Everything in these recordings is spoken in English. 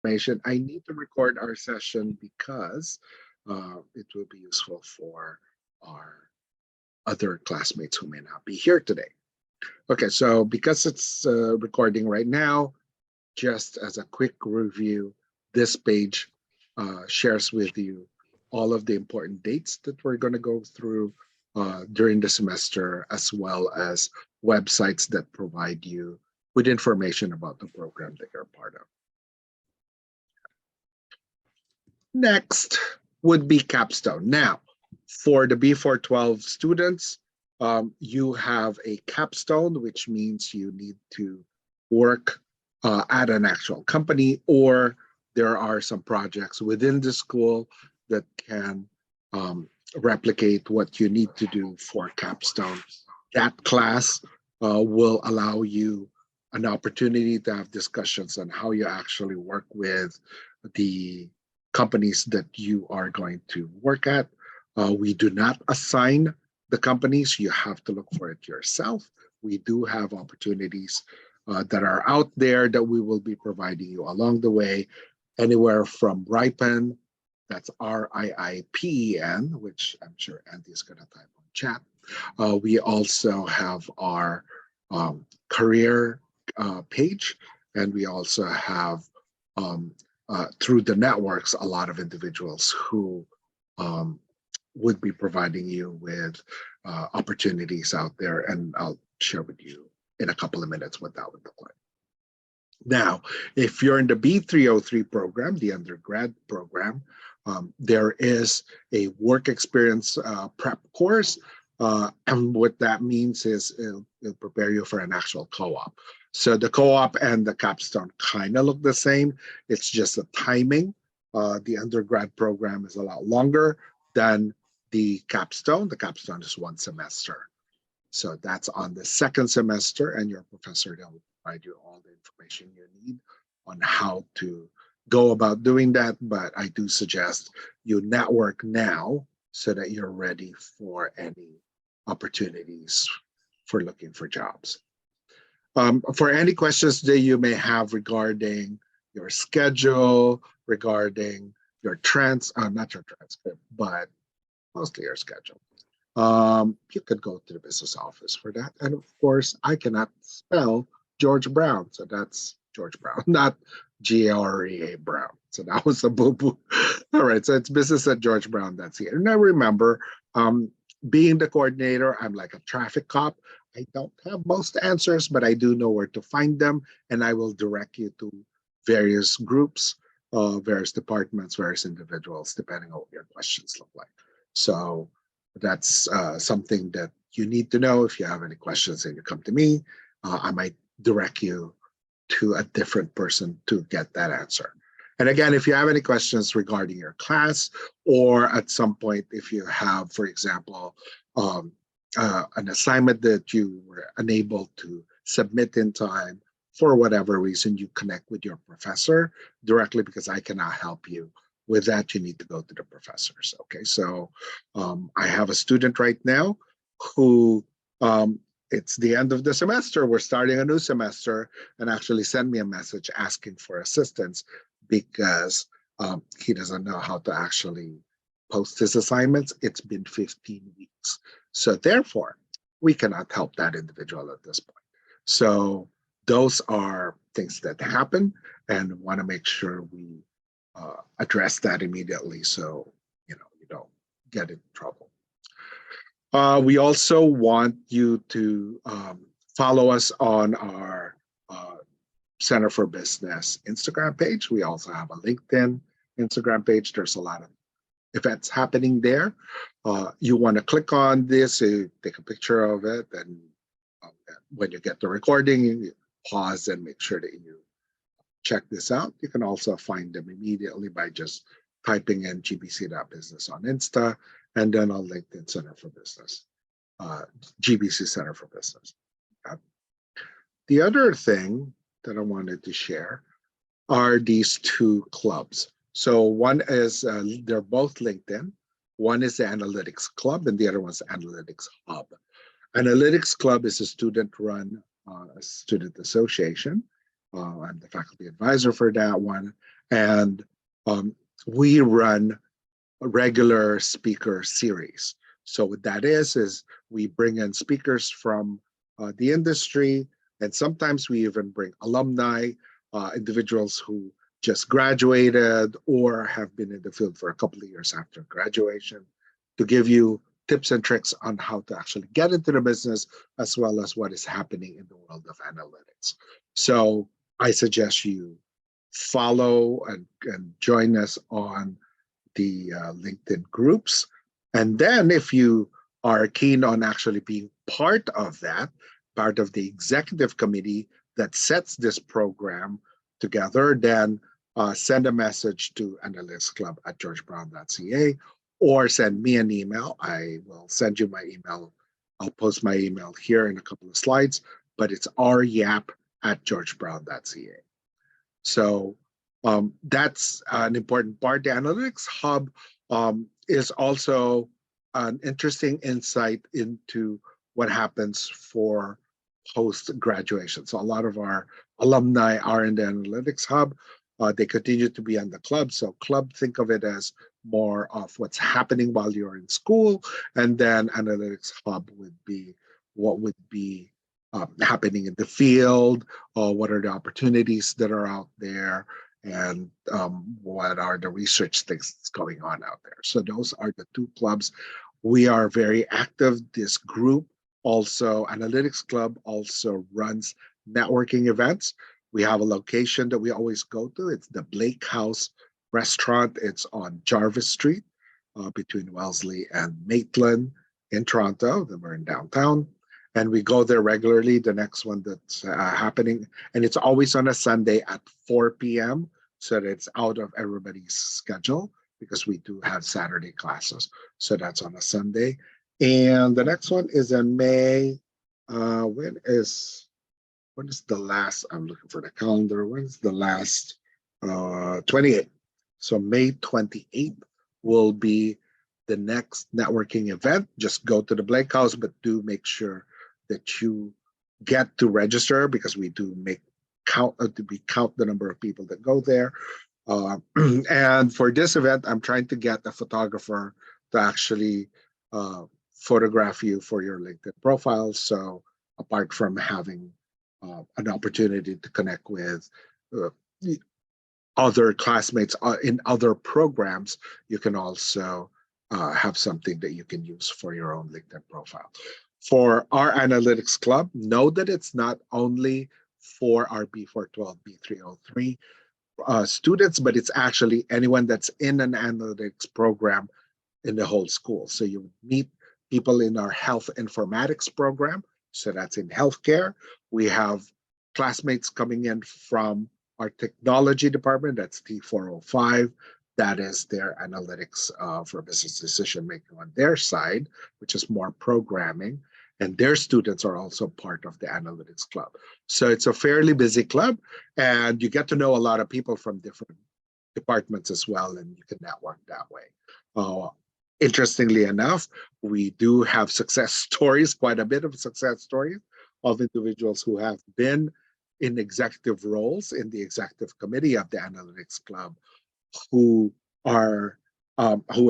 information. I need to record our session because it will be useful for our other classmates who may not be here today. Okay, so because it's recording right now, just as a quick review, this page shares with you all of the important dates that we're going to go through during the semester, as well as websites that provide you with information about the program that you're part of. Next would be capstone. Now, for the B412 students, you have a capstone, which means you need to work at an actual company, or there are some projects within the school that can replicate what you need to do for capstone. That class will allow you an opportunity to have discussions on how you actually work with the companies that you are going to work at. We do not assign the companies. You have to look for it yourself. We do have opportunities that are out there that we will be providing you along the way, anywhere from Ripen, that's RIIPEN, which I'm sure Andy is going to type on chat. We also have our career page, and we also have through the networks a lot of individuals who would be providing you with opportunities out there, and I'll share with you in a couple of minutes what that would look like. Now, if you're in the B303 program, the undergrad program, there is a work experience prep course. And what that means is it'll prepare you for an actual co-op. So the co-op and the capstone kind of look the same. It's just the timing. The undergrad program is a lot longer than the capstone. The capstone is 1 semester. So that's on the 2nd semester, and your professor will provide you all the information you need on how to go about doing that. But I do suggest you network now so that you're ready for any opportunities for looking for jobs. For any questions that you may have regarding your schedule, regarding your not your transcript, but mostly your schedule, you could go to the business office for that. And of course, I cannot spell George Brown, so that's George Brown, not G-R-E-A Brown. So that was a boo-boo. All right, so it's business@georgebrown. That's it. And now remember, being the coordinator, I'm like a traffic cop. I don't have most answers, but I do know where to find them, and I will direct you to various groups, various departments, various individuals, depending on what your questions look like. So that's something that you need to know. If you have any questions and you come to me, I might direct you to a different person to get that answer. And again, if you have any questions regarding your class, or at some point, if you have, for example, an assignment that you were unable to submit in time, for whatever reason, you connect with your professor directly, because I cannot help you with that. You need to go to the professors. Okay, so I have a student right now who it's the end of the semester. We're starting a new semester, and actually sent me a message asking for assistance because he doesn't know how to actually post his assignments. It's been 15 weeks. So therefore, we cannot help that individual at this point. So those are things that happen, and want to make sure we address that immediately, so you don't get in trouble. We also want you to follow us on our Center for Business Instagram page. We also have a LinkedIn Instagram page. There's a lot of events happening there. You want to click on this, take a picture of it, and when you get the recording, you pause and make sure that you check this out. You can also find them immediately by just typing in gbc.business on Insta, and then on LinkedIn Center for Business, GBC Center for Business. Okay. The other thing that I wanted to share are these 2 clubs. So one is, they're both LinkedIn. One is the Analytics Club, and the other one's Analytics Hub. Analytics Club is a student-run student association. I'm the faculty advisor for that one. And we run a regular speaker series. So what that is we bring in speakers from the industry, and sometimes we even bring alumni, individuals who just graduated or have been in the field for a couple of years after graduation, to give you tips and tricks on how to actually get into the business, as well as what is happening in the world of analytics. So I suggest you follow and join us on the LinkedIn groups. And then if you are keen on actually being part of that, part of the executive committee that sets this program together, then send a message to analyticsclub@georgebrown.ca or send me an email. I will send you my email. I'll post my email here in a couple of slides, but it's ryap@georgebrown.ca. So that's an important part. The Analytics Hub is also an interesting insight into what happens for post-graduation. So a lot of our alumni are in the Analytics Hub. They continue to be on the club. So club, think of it as more of what's happening while you're in school. And then Analytics Hub would be what would be happening in the field, what are the opportunities that are out there, and what are the research things that's going on out there. So those are the two clubs. We are very active. This group also, Analytics Club also runs networking events. We have a location that we always go to. It's the Blake House Restaurant. It's on Jarvis Street between Wellesley and Maitland in Toronto. We're in downtown. And we go there regularly. The next one that's happening, and it's always on a Sunday at 4 p.m. so that it's out of everybody's schedule, because we do have Saturday classes. So that's on a Sunday. And the next one is in May. When is the last? I'm looking for the calendar. When's the last? 28th. So May 28th will be the next networking event. Just go to the Blake House, but do make sure that you get to register, because we do count the number of people that go there. And for this event, I'm trying to get a photographer to actually photograph you for your LinkedIn profile. So apart from having an opportunity to connect with other classmates in other programs, you can also have something that you can use for your own LinkedIn profile. For our analytics club, know that it's not only for our B412, B303 students, but it's actually anyone that's in an analytics program in the whole school. So you meet people in our health informatics program. So that's in healthcare. We have classmates coming in from our technology department. That's T405. That is their analytics for business decision making on their side, which is more programming. And their students are also part of the analytics club. So it's a fairly busy club, and you get to know a lot of people from different departments as well, and you can network that way. Interestingly enough, we do have success stories, quite a bit of success stories of individuals who have been in executive roles in the executive committee of the analytics club, who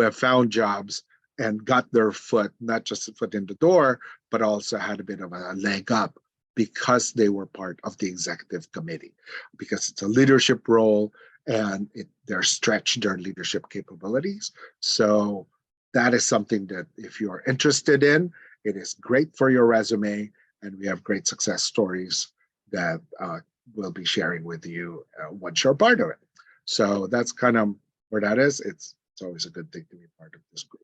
have found jobs and got their foot, not just a foot in the door, but also had a bit of a leg up because they were part of the executive committee, because it's a leadership role and they're stretched their leadership capabilities. So that is something that if you're interested in, it is great for your resume, and we have great success stories that we'll be sharing with you once you're part of it. So that's kind of where that is. It's always a good thing to be part of this group.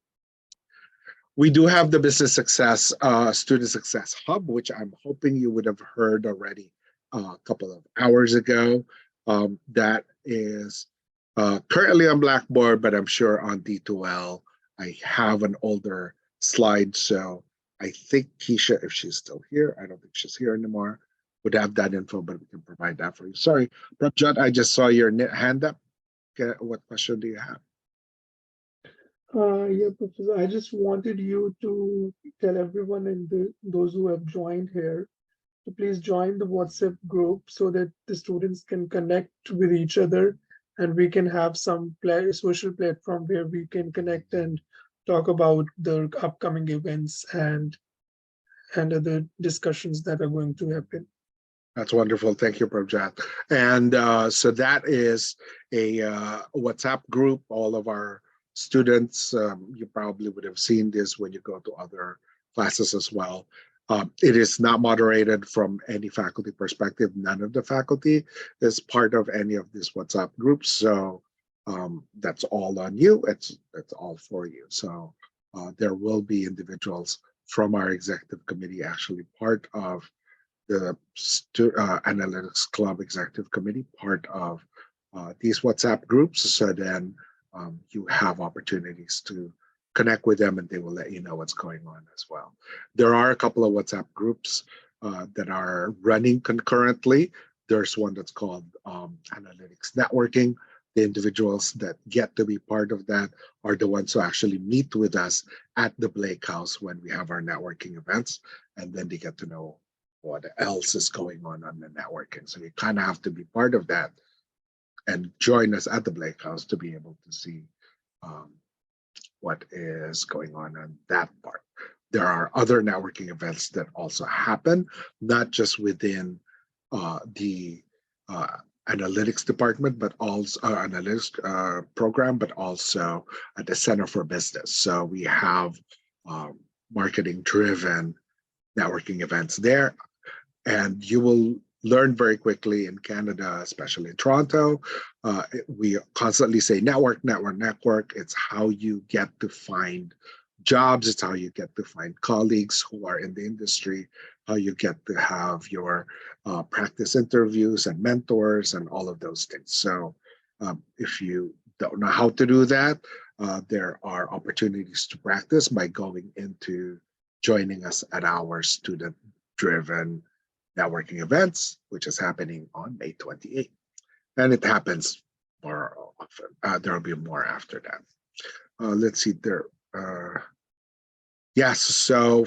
We do have the Business Success Student Success Hub, which I'm hoping you would have heard already a couple of hours ago. That is currently on Blackboard, but I'm sure on D2L. I have an older slide, so I think Keisha, if she's still here, I don't think she's here anymore, would have that info, but we can provide that for you. Sorry, Prabjot, I just saw your hand up. What question do you have? Yeah, Professor, I just wanted you to tell everyone and those who have joined here to please join the WhatsApp group so that the students can connect with each other and we can have some social platform where we can connect and talk about the upcoming events and other discussions that are going to happen. That's wonderful. Thank you, Prabhat. And so that is a WhatsApp group. All of our students, you probably would have seen this when you go to other classes as well. It is not moderated from any faculty perspective. None of the faculty is part of any of these WhatsApp groups. So that's all on you. It's all for you. So there will be individuals from our executive committee actually part of the Analytics Club Executive Committee, part of these WhatsApp groups. So then you have opportunities to connect with them and they will let you know what's going on as well. There are a couple of WhatsApp groups that are running concurrently. There's one that's called Analytics Networking. The individuals that get to be part of that are the ones who actually meet with us at the Blake House when we have our networking events, and then they get to know what else is going on the networking. So you kind of have to be part of that and join us at the Blake House to be able to see what is going on that part. There are other networking events that also happen, not just within the analytics department, but also analytics program, but also at the Center for Business. So we have marketing-driven networking events there. And you will learn very quickly in Canada, especially in Toronto. We constantly say network, network, network. It's how you get to find jobs. It's how you get to find colleagues who are in the industry, how you get to have your practice interviews and mentors and all of those things. So if you don't know how to do that, there are opportunities to practice by going into joining us at our student-driven networking events, which is happening on May 28th. And it happens more often. There will be more after that. Let's see there. Yes, so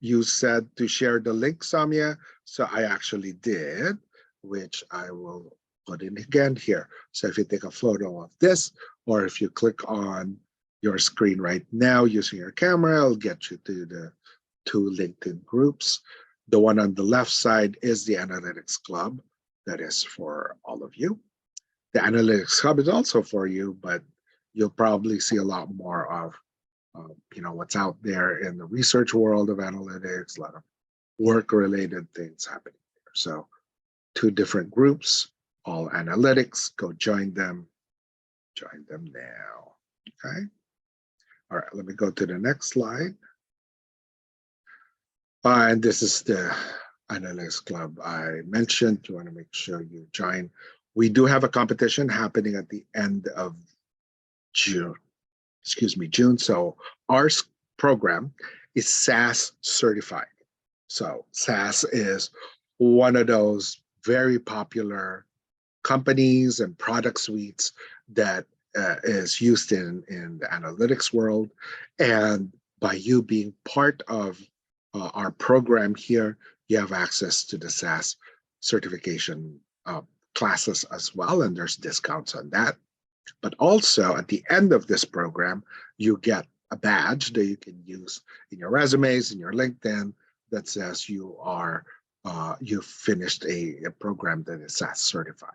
you said to share the link, Samia. So I actually did, which I will put in again here. So if you take a photo of this, or if you click on your screen right now using your camera, it'll get you to the 2 LinkedIn groups. The one on the left side is the Analytics Club. That is for all of you. The Analytics Club is also for you, but you'll probably see a lot more of what's out there in the research world of analytics, a lot of work-related things happening there. So 2 different groups, all analytics. Go join them. Join them now. Okay. All right, let me go to the next slide. And this is the Analytics Club I mentioned. You want to make sure you join. We do have a competition happening at the end of June. June. So our program is SAS certified. So SAS is one of those very popular companies and product suites that is used in the analytics world. And by you being part of our program here, you have access to the SAS certification classes as well, and there's discounts on that. But also at the end of this program, you get a badge that you can use in your resumes, in your LinkedIn, that says you've finished a program that is SAS certified.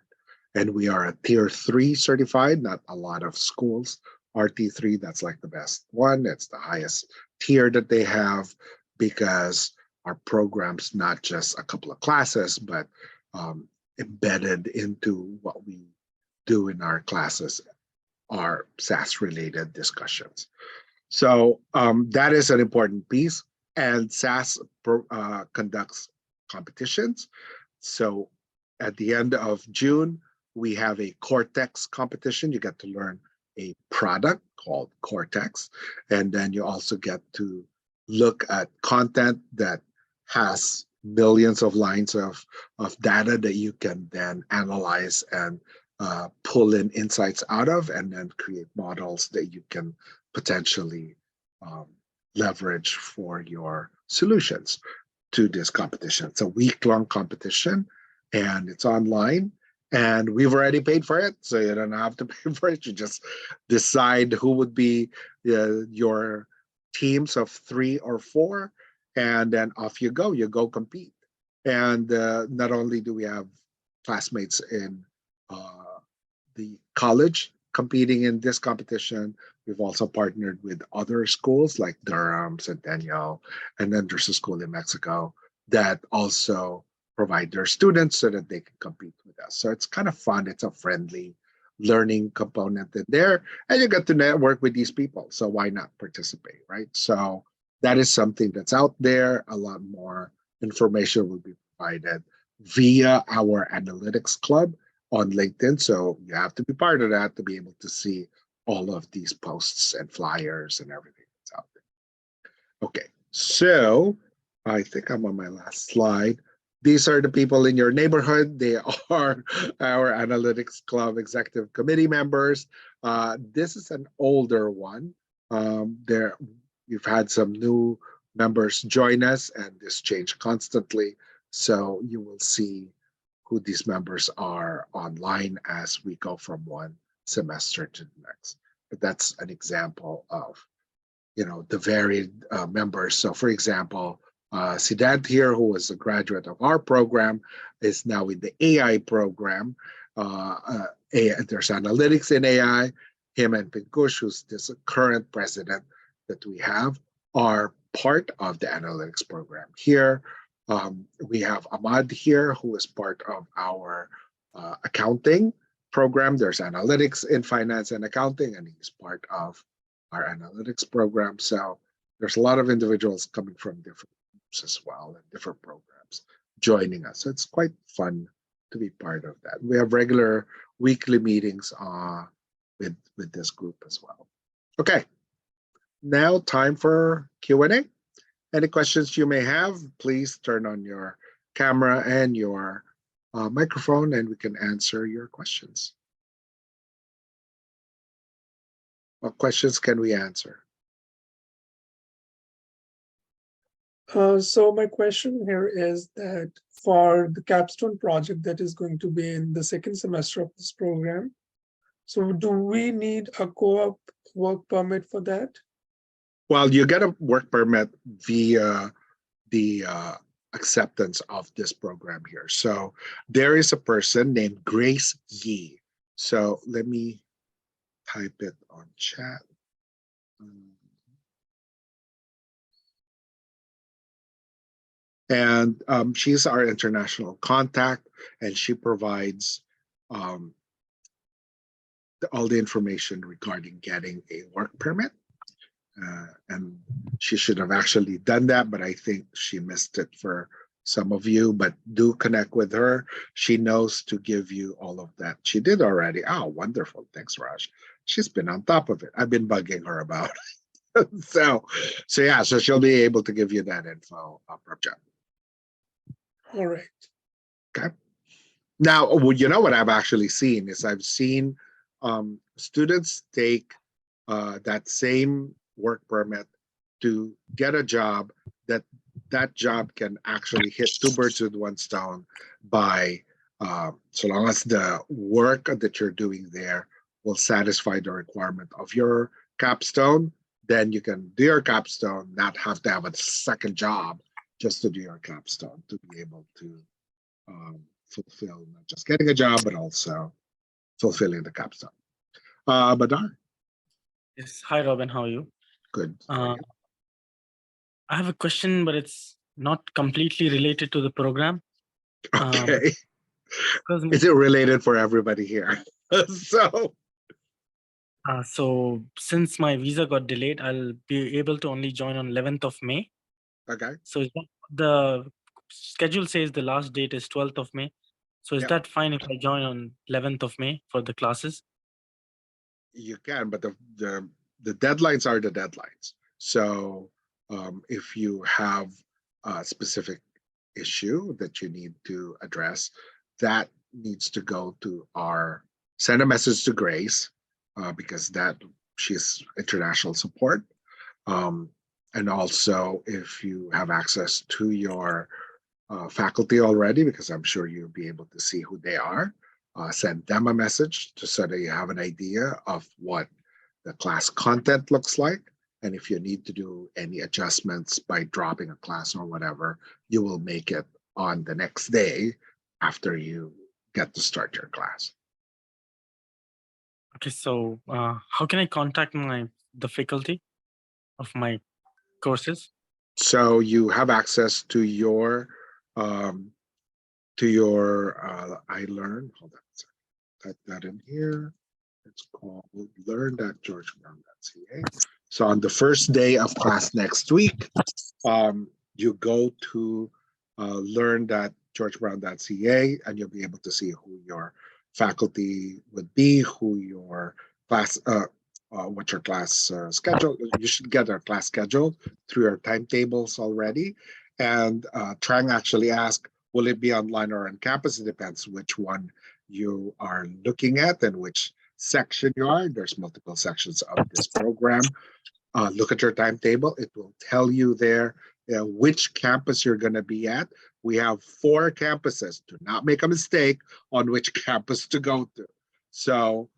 And we are a tier 3 certified. Not a lot of schools are T3. That's like the best one. It's the highest tier that they have, because our program's not just a couple of classes, but embedded into what we do in our classes are SAS related discussions. So that is an important piece, and SAS conducts competitions. So at the end of June, we have a Cortex competition. You get to learn a product called Cortex, and then you also get to look at content that has millions of lines of data that you can then analyze and pull in insights out of, and then create models that you can potentially leverage for your solutions to this competition. It's a week-long competition, and it's online, And we've already paid for it, so you don't have to pay for it. You just decide who would be your teams of 3 or 4, and then off you go. You go compete. And not only do we have classmates in the college competing in this competition, we've also partnered with other schools like Durham, Centennial, and then there's a school in Mexico that also provide their students so that they can compete with us. So it's kind of fun. It's a friendly learning component in there, and you get to network with these people. So why not participate, right? So that is something that's out there. A lot more information will be provided via our analytics club on LinkedIn. So you have to be part of that to be able to see all of these posts and flyers and everything that's out there. Okay, so I think I'm on my last slide. These are the people in your neighborhood. They are our analytics club executive committee members. This is an older one. We've had some new members join us, and this changed constantly. So you will see who these members are online as we go from one semester to the next. But that's an example of, the varied members. So for example, Siddhant here, who was a graduate of our program, is now in the AI program. There's analytics in AI. Him and Pinkush, who's this current president that we have, are part of the analytics program here. We have Ahmad here, who is part of our accounting program. There's analytics in finance and accounting, and he's part of our analytics program. So there's a lot of individuals coming from different groups as well and different programs joining us. So it's quite fun to be part of that. We have regular weekly meetings with this group as well. Okay, now time for Q&A. Any questions you may have, please turn on your camera and your microphone and we can answer your questions. What questions can we answer? So my question here is that for the capstone project that is going to be in the second semester of this program, so do we need a co-op work permit for that? Well, you get a work permit via the acceptance of this program here. So there is a person named Grace Yee. So let me type it on chat. And she's our international contact, and she provides all the information regarding getting a work permit. And she should have actually done that, but I think she missed it for some of you. But do connect with her. She knows to give you all of that. She did already. Oh, wonderful. Thanks, Raj. She's been on top of it. I've been bugging her about it. so yeah, so she'll be able to give you that info, Prabjot. All right. Okay. Now, you know what I've actually seen is I've seen students take that same work permit to get a job that job can actually hit 2 birds with 1 stone by so long as the work that you're doing there will satisfy the requirement of your capstone, then you can do your capstone, not have to have a second job just to do your capstone, to be able to fulfill not just getting a job, but also fulfilling the capstone. Badar? Yes. Hi, Robin. How are you? Good. I have a question, but it's not completely related to the program. Okay. Because Is it related for everybody here? so since my visa got delayed, I'll be able to only join on 11th of May. Okay. So the schedule says the last date is 12th of May. So is that fine if I join on 11th of May for the classes? You can, but the deadlines are the deadlines. So if you have a specific issue that you need to address, that needs to go to send a message to Grace because she's international support. And also if you have access to your faculty already, because I'm sure you'll be able to see who they are, send them a message just so that you have an idea of what the class content looks like. And if you need to do any adjustments by dropping a class or whatever, you will make it on the next day after you get to start your class. Okay, so how can I contact the faculty of my courses? So you have access to your iLearn. Hold on a second. Type that in here. It's called learn.georgebrown.ca. So on the first day of class next week, you go to learn.georgebrown.ca and you'll be able to see who your faculty would be, who your class, what your class schedule. You should get our class schedule through your timetables already. And try and actually ask, will it be online or on campus? It depends which one you are looking at and which section you are. There's multiple sections of this program. Look at your timetable. It will tell you there which campus you're going to be at. We have 4 campuses. Do not make a mistake on which campus to go to. So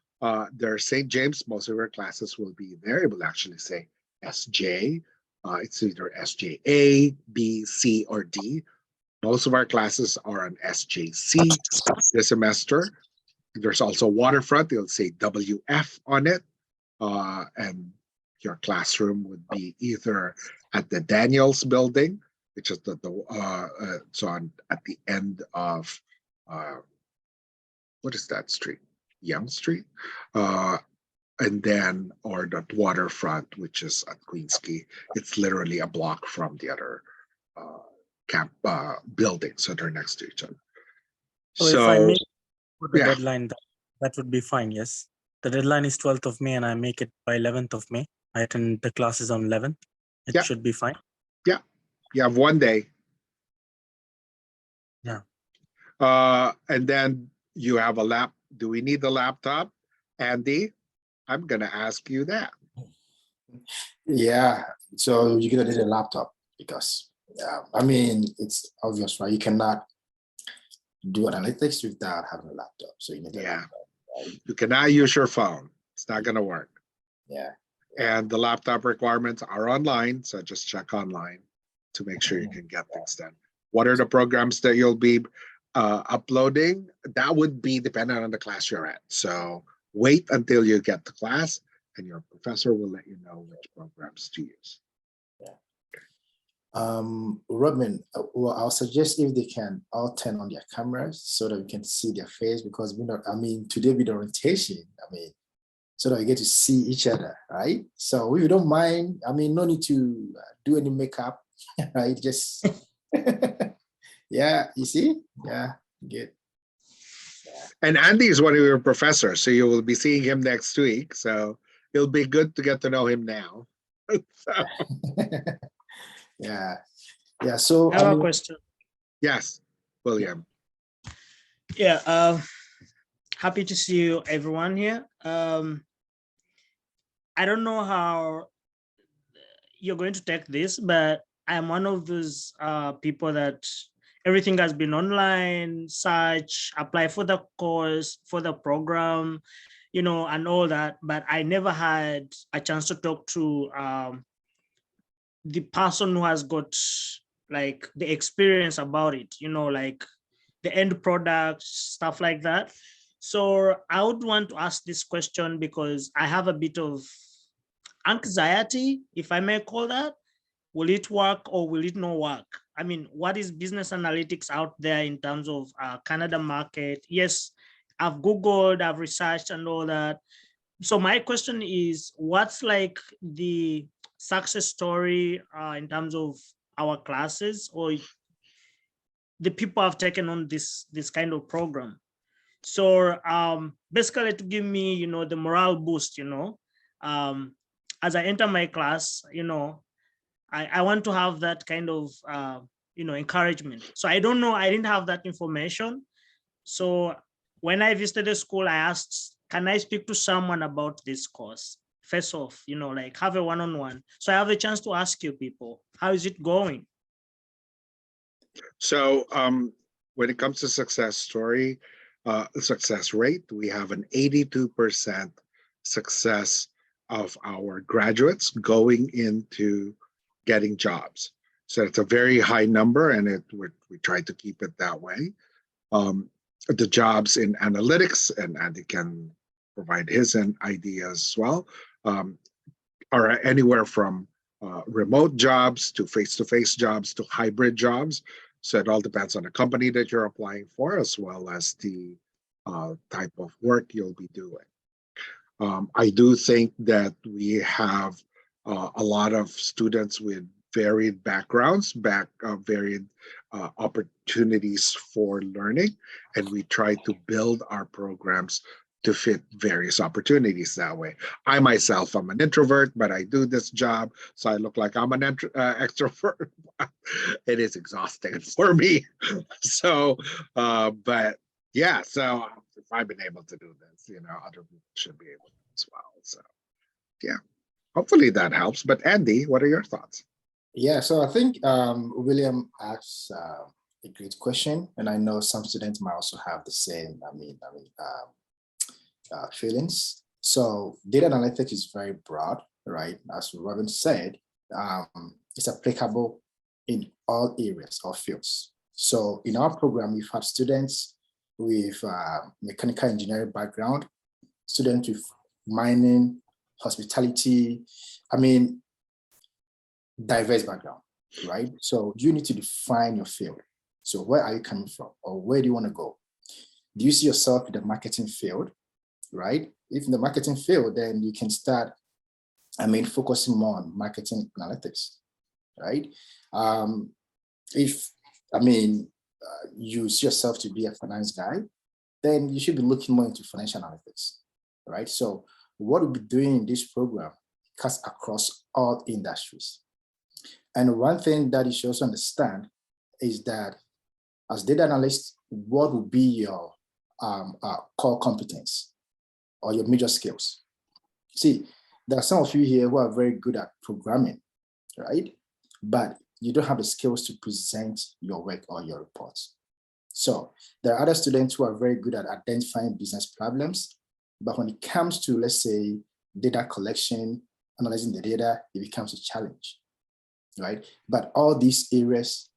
there's St. James. Most of your classes will be there. It will actually say SJ. It's either SJA, B, C, or D. Most of our classes are on SJC this semester. There's also Waterfront. It'll say WF on it. And your classroom would be either at the Daniels building, which is at the end of what is that street? Young Street, and then or the Waterfront, which is at Queensquay. It's literally a block from the other building, so they're next to each other. So if I make the deadline, that would be fine. Yes, the deadline is 12th of May, and I make it by 11th of May. I attend the classes on 11th. It should be fine. Yeah, you have 1 day. Yeah. And then you have a lap. Do we need the laptop, Andy? I'm gonna ask you that. Yeah. So you're gonna need a laptop because I mean it's obvious, right? You cannot do analytics without having a laptop. So you need a laptop. Right? You cannot use your phone. It's not gonna work. Yeah. And the laptop requirements are online, so just check online to make sure you can get things done. What are the programs that you'll be uploading? That would be dependent on the class you're at. So wait until you get to class and your professor will let you know which programs to use. Rodman, well, I'll suggest if they can all turn on their cameras so that we can see their face, because today with orientation, so that we get to see each other, right? So if you don't mind, no need to do any makeup, right? Just, yeah, you see? Yeah, good. Yeah. And Andy is one of your professors, so you will be seeing him next week. So it'll be good to get to know him now. Yeah. So I have a question. Yes, William. Yeah. Happy to see you, everyone here. I don't know how you're going to take this, but I'm one of those people that everything has been online, search, apply for the course, for the program, and all that. But I never had a chance to talk to the person who has got like the experience about it, like the end product, stuff like that. So I would want to ask this question because I have a bit of anxiety, if I may call that. Will it work or will it not work? What is business analytics out there in terms of Canada market? Yes, I've Googled, I've researched and all that. So my question is, what's like the success story in terms of our classes or the people have taken on this kind of program? So basically to give me, the morale boost, as I enter my class, I want to have that kind of, encouragement. So I don't know, I didn't have that information. So when I visited the school, I asked, can I speak to someone about this course? First off, like have a one-on-one. So I have a chance to ask you people, how is it going? So when it comes to success story, success rate. We have an 82% success of our graduates going into getting jobs. So it's a very high number, and we try to keep it that way. The jobs in analytics, and Andy can provide his ideas as well, are anywhere from remote jobs to face-to-face jobs to hybrid jobs. So it all depends on the company that you're applying for, as well as the type of work you'll be doing. I do think that we have a lot of students with varied backgrounds, varied opportunities for learning, and we try to build our programs to fit various opportunities that way. I myself, I'm an introvert, but I do this job, so I look like I'm an extrovert. It is exhausting for me. So, but yeah, so if I've been able to do this, other people should be able to as well. So, yeah, hopefully that helps. But Andy, what are your thoughts? Yeah, so I think William asked a great question, and I know some students might also have the same, feelings. So data analytics is very broad, right? As Robin said, it's applicable in all areas or fields. So in our program, we've had students with mechanical engineering background, students with mining, hospitality, diverse background, right? So you need to define your field. So where are you coming from, or where do you want to go? Do you see yourself in the marketing field, right? If in the marketing field, then you can start, focusing more on marketing analytics, right? If you see yourself to be a finance guy, then you should be looking more into financial analytics, right? So what we'll be doing in this program cuts across all industries. And one thing that you should also understand is that as data analyst, what will be your core competence or your major skills? See, there are some of you here who are very good at programming, right? But you don't have the skills to present your work or your reports. So there are other students who are very good at identifying business problems, but when it comes to, let's say, data collection, analyzing the data, it becomes a challenge, right? But all these areas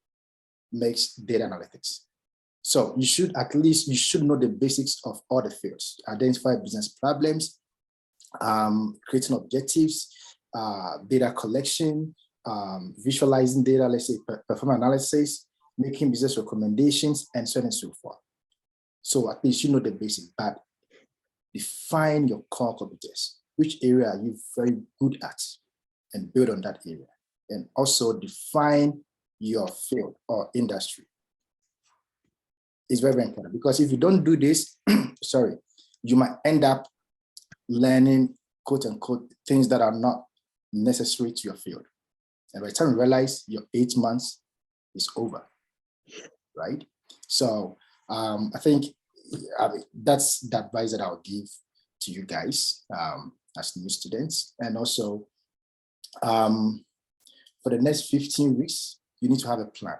makes data analytics. So you should know the basics of all the fields: identify business problems, creating objectives, data collection, visualizing data, let's say perform analysis, making business recommendations, and so on and so forth. So at least you know the basic, but define your core competence. Which area are you very good at, and build on that area. And also define your field or industry. It's very, very important, because if you don't do this, you might end up learning, quote unquote, things that are not necessary to your field. And by the time you realize your 8 months is over, right? So I think that's the advice that I'll give to you guys as new students. And also for the next 15 weeks, you need to have a plan.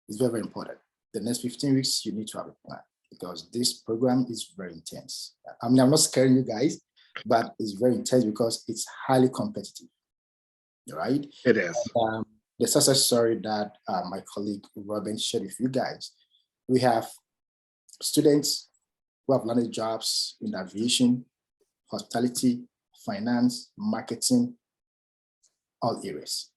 It's very, very important. The next 15 weeks, you need to have a plan, because this program is very intense. I'm not scaring you guys, but it's very intense because it's highly competitive, right? It is. The success story that my colleague Robin shared with you guys, we have students who have landed jobs in aviation, hospitality, finance, marketing, all areas.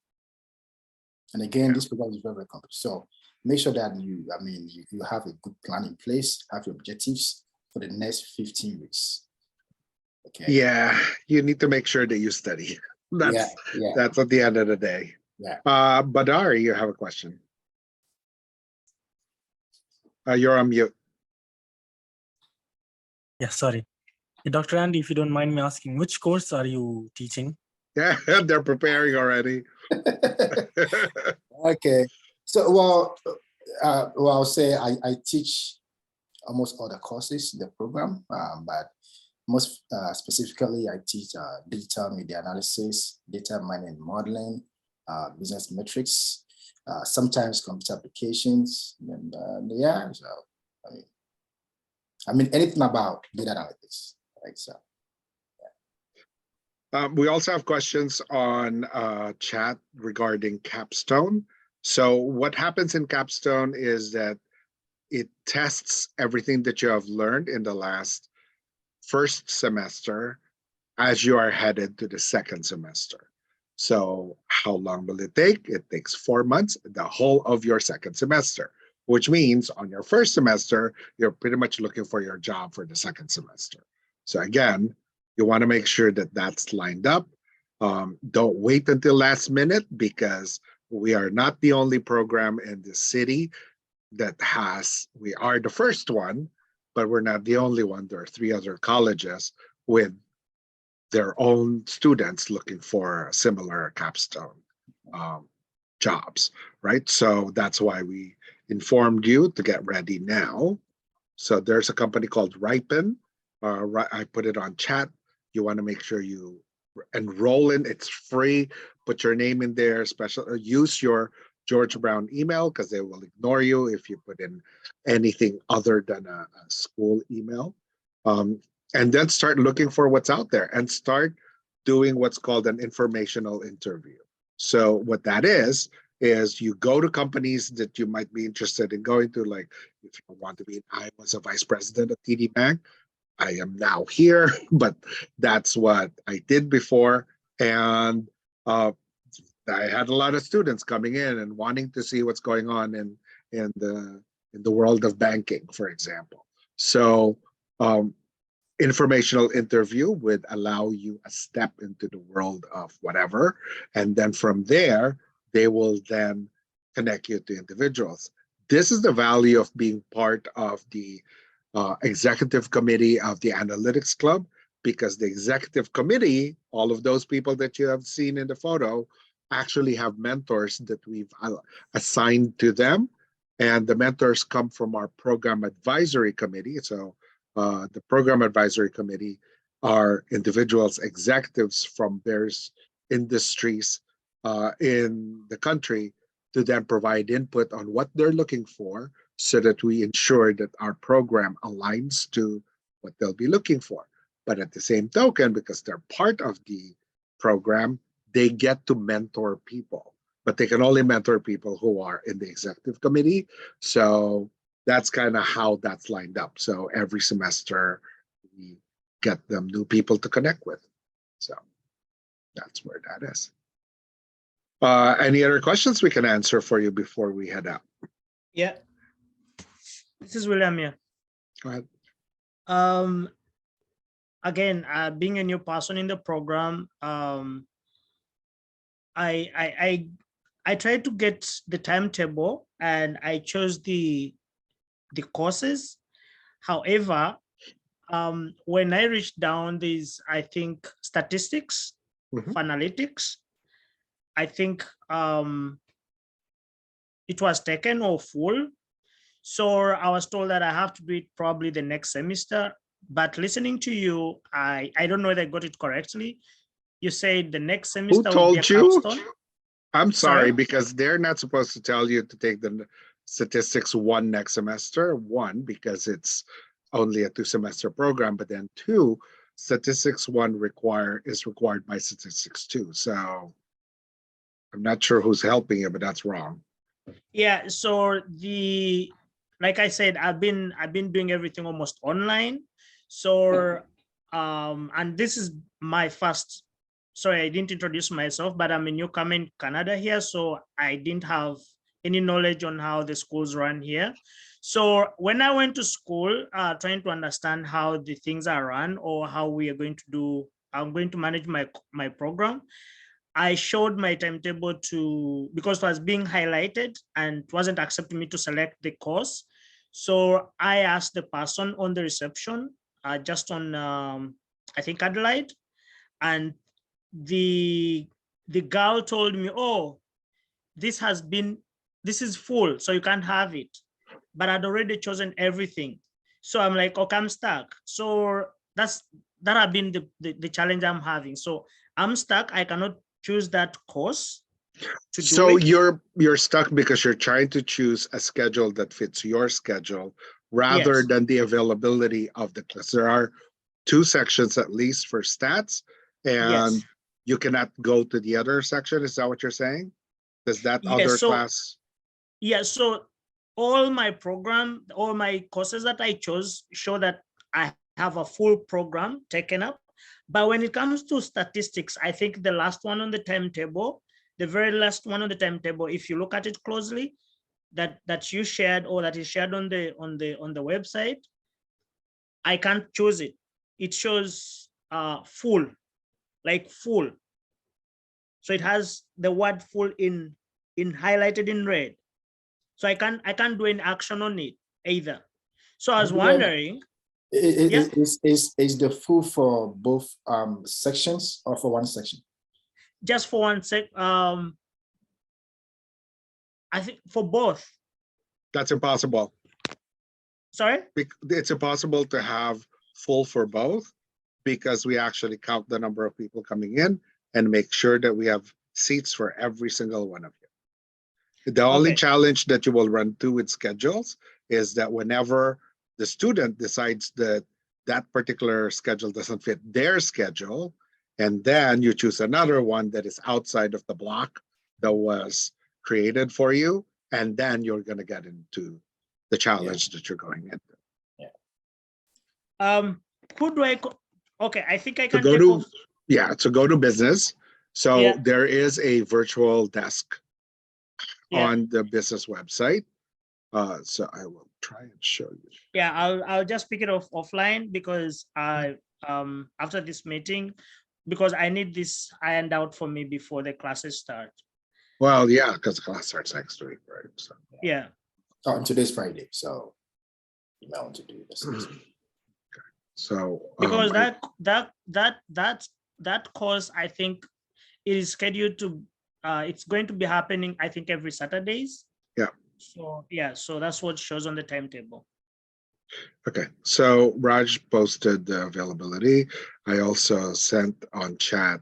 And again, this program is very, very complex. So make sure that you have a good plan in place, have your objectives for the next 15 weeks. Okay. Yeah, you need to make sure that you study. That's at the end of the day. Yeah. Badar, you have a question. You're on mute. Yeah, sorry. Dr. Andy, if you don't mind me asking, which course are you teaching? Yeah, they're preparing already. Okay. So, I'll say I teach almost all the courses in the program, but most specifically, I teach digital media analysis, data mining and modeling, business metrics, sometimes computer applications, and so I mean, anything about data analytics, right? So. We also have questions on chat regarding Capstone. So what happens in Capstone is that it tests everything that you have learned in the last first semester as you are headed to the second semester. So how long will it take? It takes 4 months, the whole of your second semester, which means on your first semester, you're pretty much looking for your job for the second semester. So again, you want to make sure that that's lined up. Don't wait until last minute, because we are not the only program in the city that we are the first one, but we're not the only one. There are 3 other colleges with their own students looking for similar capstone jobs, right? So that's why we informed you to get ready now. So there's a company called Ripen. I put it on chat. You want to make sure you enroll in. It's free. Put your name in there. Use your George Brown email, because they will ignore you if you put in anything other than a school email. And then start looking for what's out there and start doing what's called an informational interview. So what that is you go to companies that you might be interested in going to. Like if you want to be, I was a vice president of TD Bank. I am now here, but that's what I did before. And I had a lot of students coming in and wanting to see what's going on in the world of banking, for example. So informational interview would allow you a step into the world of whatever. And then from there, they will then connect you to individuals. This is the value of being part of the executive committee of the Analytics Club, because the executive committee, all of those people that you have seen in the photo, actually have mentors that we've assigned to them. And the mentors come from our program advisory committee. So the program advisory committee are individuals, executives from various industries in the country, to then provide input on what they're looking for, so that we ensure that our program aligns to what they'll be looking for. But at the same token, because they're part of the program, they get to mentor people, but they can only mentor people who are in the executive committee. So that's kind of how that's lined up. So every semester we get them new people to connect with. So that's where that is. Any other questions we can answer for you before we head out? Yeah. This is William here. Go ahead. Again, being a new person in the program, I tried to get the timetable and I chose the courses. However, when I reached down, there's, I think, statistics, analytics. I think it was taken or full. So I was told that I have to do it probably the next semester. But listening to you, I don't know if I got it correctly. You said the next semester. Who told you? Capstone. I'm sorry, because they're not supposed to tell you to take the statistics 1 next semester. 1, because it's only a 2-semester program, but then 2, statistics 1 is required by statistics 2. So I'm not sure who's helping you, but that's wrong. Yeah. So like I said, I've been doing everything almost online. So and this is my first. Sorry, I didn't introduce myself, but I'm a newcomer in Canada here, so I didn't have any knowledge on how the schools run here. So when I went to school, trying to understand how the things are run or how we are going to do, I'm going to manage my program. I showed my timetable because it was being highlighted and it wasn't accepting me to select the course. So I asked the person on the reception, just on, I think, Adelaide, and the girl told me, oh, this is full, so you can't have it. But I'd already chosen everything. So I'm like, okay, I'm stuck. So that has been the challenge I'm having. So I'm stuck. I cannot choose that course. So you're stuck because you're trying to choose a schedule that fits your schedule rather Yes. than the availability of the class. There are 2 sections at least for stats, and Yes. you cannot go to the other section. Is that what you're saying? Does that Yes, other so- class? Yeah, so all my courses that I chose show that I have a full program taken up. But when it comes to statistics, I think the last one on the timetable, the very last one on the timetable, if you look at it closely, that you shared or that is shared on the website, I can't choose it. It shows full, like full. So it has the word full in highlighted in red. So I can't do any action on it either. So I was wondering, yeah. Is the full for both sections or for one section? Just for one sec, I think for both. That's impossible. Sorry? It's impossible to have full for both, because we actually count the number of people coming in and make sure that we have seats for every single one of you. The only Okay. challenge that you will run into with schedules is that whenever the student decides that that particular schedule doesn't fit their schedule, and then you choose another one that is outside of the block that was created for you, and then you're going to get into the challenge that you're going into. Who do I okay, I think I To can go take to, off. yeah, to go to business. So Yeah. there is a virtual desk Yeah. on the business website. So I will try and show you. Yeah, I'll just pick it off offline, because I after this meeting, because I need this ironed out for me before the classes start. Well, yeah, because the class starts next week, right? So Yeah. Oh, and today's Friday, so you might want to do this. so Because I- that course, I think it is scheduled to it's going to be happening, I think, every Saturdays. Yeah. So yeah, so that's what shows on the timetable. okay, so Raj posted the availability. I also sent on chat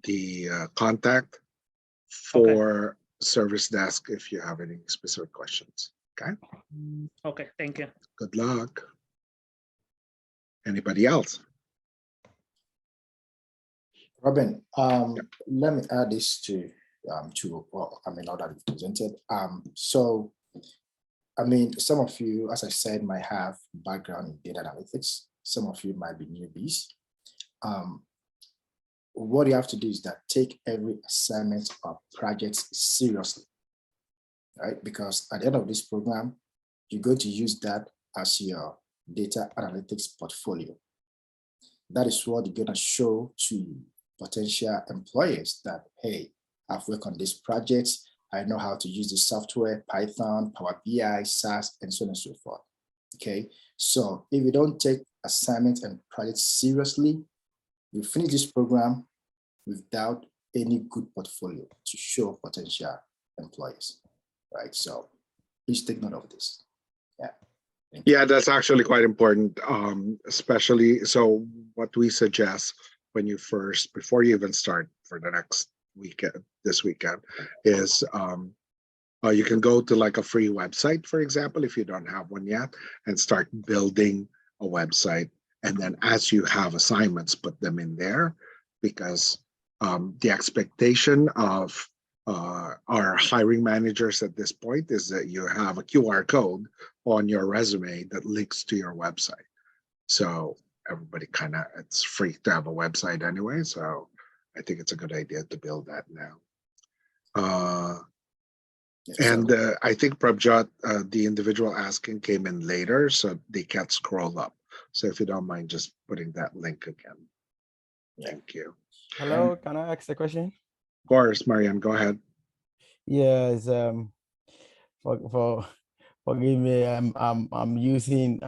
the contact for service desk if you have any specific questions. Okay, Okay, thank you. good luck. Anybody else? Robin, let me add this to well, I mean, now that you've presented. So, I mean, some of you, as I said, might have background in data analytics. Some of you might be newbies. What you have to do is that take every assignment or project seriously, right? Because at the end of this program, you're going to use that as your data analytics portfolio. That is what you're going to show to potential employers that, hey, I've worked on this project. I know how to use the software, Python, Power BI, SAS, and so on and so forth. Okay, so if you don't take assignments and projects seriously, you finish this program without any good portfolio to show potential employers, right? So please take note of this. Yeah. Yeah, that's actually quite important, especially, so what we suggest when you first, before you even start for the next weekend, this weekend, is you can go to like a free website, for example, if you don't have one yet, and start building a website. And then as you have assignments, put them in there, because the expectation of our hiring managers at this point is that you have a QR code on your resume that links to your website. So everybody kind of, it's free to have a website anyway. So I think it's a good idea to build that now. And I think Prabjot, the individual asking, came in later, so they can't scroll up. So if you don't mind just putting that link again. Thank you. Hello, can I ask a question? Of course, Marianne, go ahead. Yes, forgive me. I'm using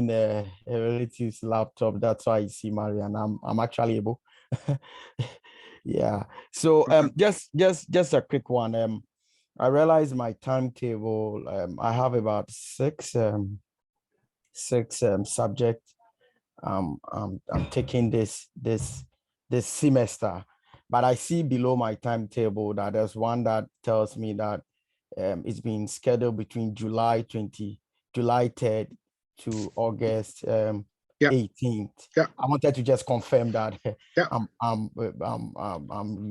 a relative's laptop. That's why I see Marianne. I'm actually able. Yeah. So just a quick one. I realized my timetable. I have about six subjects. I'm taking this semester, but I see below my timetable that there's one that tells me that it's been scheduled between July 3rd to August Yeah. 18th. Yeah. I wanted to just confirm that Yeah. I'm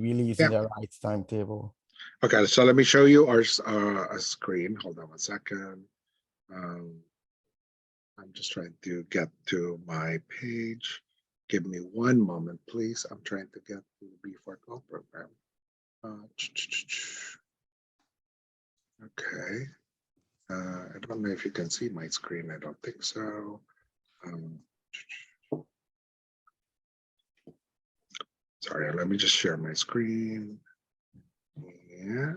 really using the right timetable. Okay, so let me show you our a screen. Hold on one second. I'm just trying to get to my page. Give me one moment, please. I'm trying to get to the B412 program. Okay. I don't know if you can see my screen. I don't think so. Sorry, let me just share my screen. Yeah.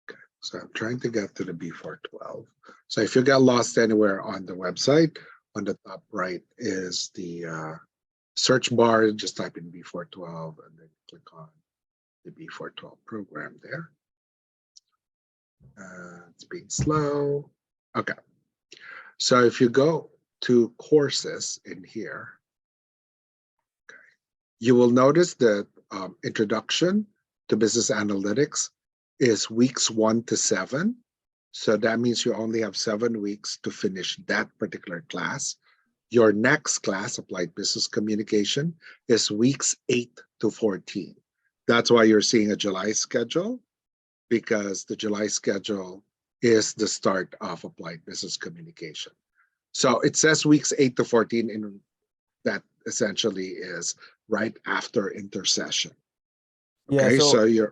Okay, so I'm trying to get to the B412. So if you got lost anywhere on the website, on the top right is the search bar. Just type in B412 and then click on the B412 program there. It's being slow. Okay. So if you go to courses in here, okay, you will notice that introduction to business analytics is weeks 1 to 7. So that means you only have 7 weeks to finish that particular class. Your next class, Applied Business Communication, is weeks 8 to 14. That's why you're seeing a July schedule, because the July schedule is the start of Applied Business Communication. So it says weeks 8 to 14, and that essentially is right after intersession. Okay, yeah,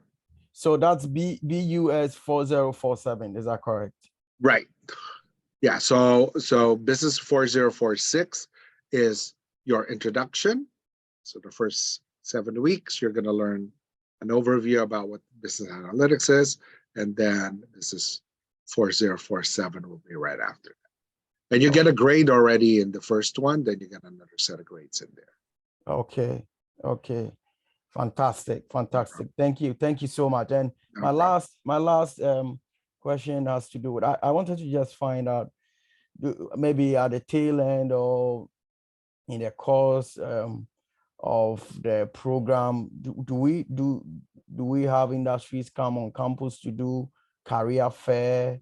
so that's BUS 4047, is that correct? Right. Yeah, so business 4046 is your introduction. So the first 7 weeks, you're going to learn an overview about what business analytics is, and then this is 4047 will be right after that. And you get a grade already in the first one, then you get another set of grades in there. Okay. Fantastic. Thank you so much. And my last question has to do with, I wanted to just find out, maybe at the tail end or in the course of the program, do we have industries come on campus to do career fair,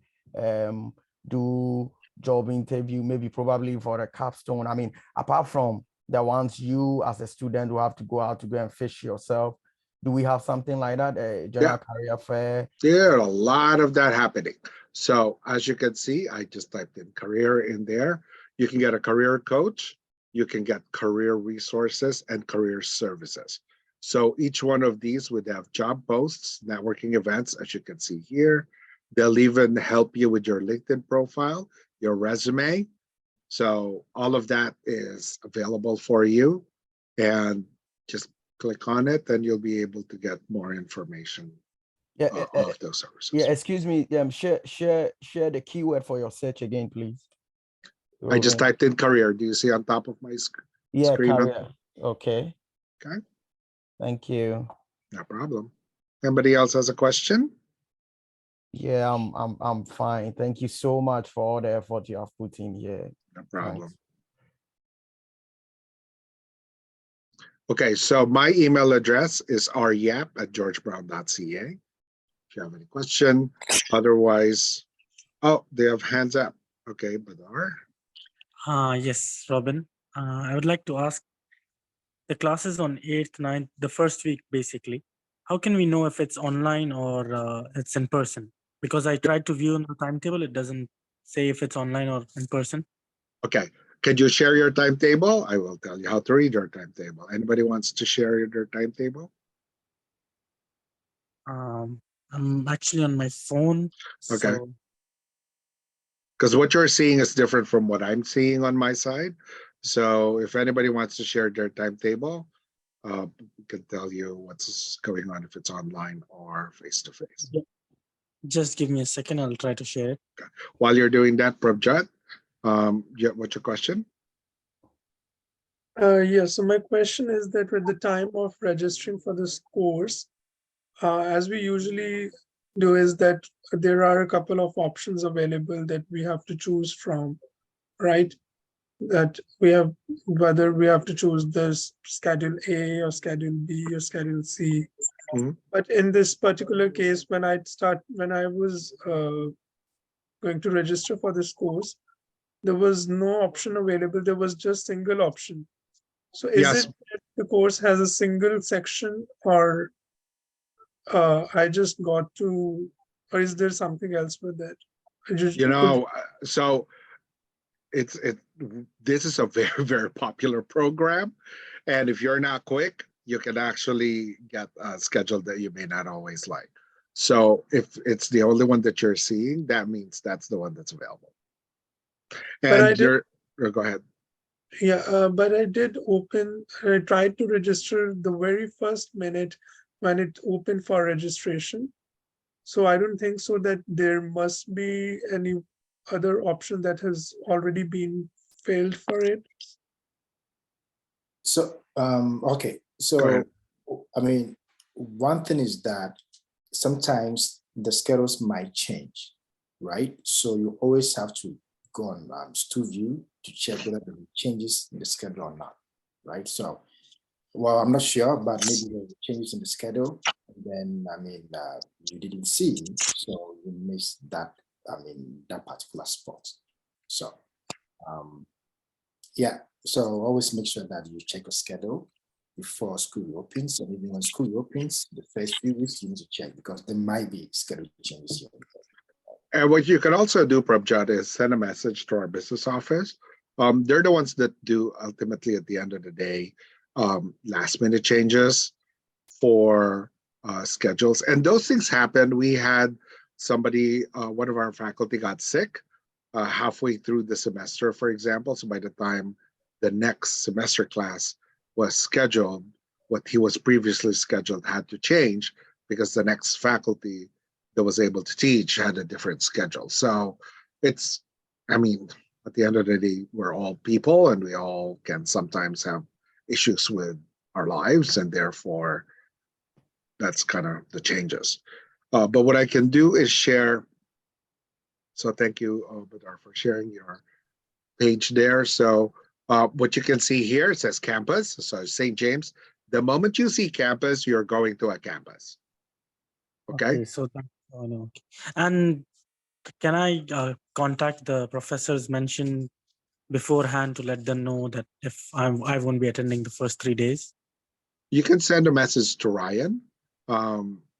do job interview, maybe probably for the capstone? I mean, apart from the ones you as a student will have to go out to go and fish yourself, do we have something like that, a general career fair? There are a lot of that happening. So as you can see, I just typed in career in there. You can get a career coach, you can get career resources and career services. So each one of these would have job posts, networking events, as you can see here. They'll even help you with your LinkedIn profile, your resume. So all of that is available for you, and just click on it and you'll be able to get more information of those services. Yeah, excuse me, share the keyword for your search again, please. I just typed in career. Do you see on top of my screen? Yeah, career. Okay. Okay. Thank you. No problem. Anybody else has a question? Yeah, I'm fine. Thank you so much for all the effort you have put in here. No problem. Thanks. Okay, so my email address is ryap@georgebrown.ca. If you have any question, otherwise, oh, they have hands up. Okay, Badar. Yes, Robin. I would like to ask, the classes on 8th, 9th, the first week, basically, how can we know if it's online or it's in person? Because I tried to view in the timetable, it doesn't say if it's online or in person. Okay, can you share your timetable? I will tell you how to read your timetable. Anybody wants to share their timetable? I'm actually on my phone. Okay. So because what you're seeing is different from what I'm seeing on my side. So if anybody wants to share their timetable, we can tell you what's going on if it's online or face-to-face. just give me a second, I'll try to share it. Okay. While you're doing that, Prabjot, what's your question? Yeah, so my question is that at the time of registering for this course, as we usually do, is that there are a couple of options available that we have to choose from, right? That we have, whether we have to choose this schedule A or schedule B or schedule C. Mhm. But in this particular case, when I was going to register for this course, there was no option available. There was just single option. So is Yes. it that the course has a single section, or I just got to, or is there something else with that? I just You know, so this is a very, very popular program. And if you're not quick, you can actually get a schedule that you may not always like. So if it's the only one that you're seeing, that means that's the one that's available. But I And did, go ahead. yeah, but I did open, I tried to register the very first minute when it opened for registration. So I don't think so that there must be any other option that has already been failed for it. So, okay. Go ahead. So, I mean, one thing is that sometimes the schedules might change, right? So you always have to go on StuView to check whether there are changes in the schedule or not, right? So, well, I'm not sure, but maybe there were changes in the schedule, and then, I mean, you didn't see, so you missed that, I mean, that particular spot. So, yeah, so always make sure that you check the schedule before school opens, and even when school opens, the first few weeks you need to check because there might be schedule changes here. And what you can also do, Prabjot, is send a message to our business office. They're the ones that do ultimately at the end of the day, last minute changes for schedules. And those things happen. We had somebody, one of our faculty got sick halfway through the semester, for example. So by the time the next semester class was scheduled, what he was previously scheduled had to change because the next faculty that was able to teach had a different schedule. So it's, I mean, at the end of the day, we're all people and we all can sometimes have issues with our lives, and therefore that's kind of the changes. But what I can do is share. So thank you, Badar, for sharing your page there. So what you can see here, it says campus. So St. James, the moment you see campus, you're going to a campus. Okay. So that, oh, no. Okay. And can I contact the professors mentioned beforehand to let them know that if I won't be attending the first 3 days? You can send a message to Ryan.